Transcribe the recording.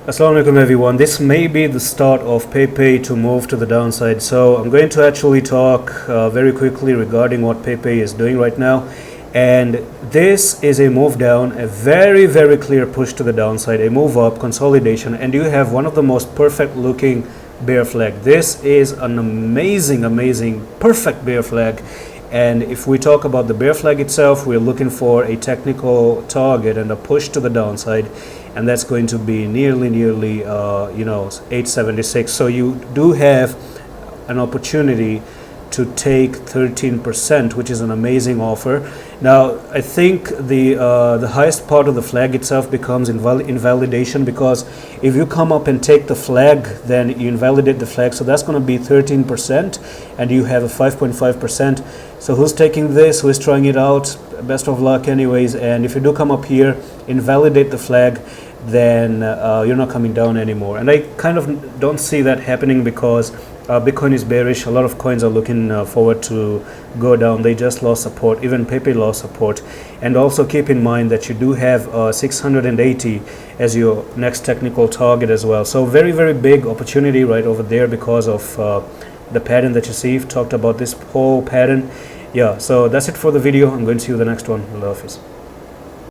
Assalamu alaikum everyone. This may be the start of Pepe to move to the downside. So I'm going to actually talk very quickly regarding what Pepe is doing right now. And this is a move down, a very clear push to the downside, a move up, consolidation, and you have one of the most perfect looking bear flag. This is an amazing, perfect bear flag. And if we talk about the bear flag itself, we're looking for a technical target and a push to the downside, and that's going to be nearly 876. So you do have an opportunity to take 13%, which is an amazing offer. Now I think the highest part of the flag itself becomes invalidation, because if you come up and take the flag, then you invalidate the flag. So that's going to be 13%, and you have a 5.5%. So who's taking this? Who's trying it out? Best of luck anyways. And if you do come up here, invalidate the flag, then you're not coming down anymore. And I kind of don't see that happening, because Bitcoin is bearish. A lot of coins are looking forward to go down. They just lost support. Even Pepe lost support. And also keep in mind that you do have 680 as your next technical target as well. So very big opportunity right over there, because of the pattern that you see. We've talked about this whole pattern. Yeah, so that's it for the video. I'm going to see you in the next one. Allah Hafiz.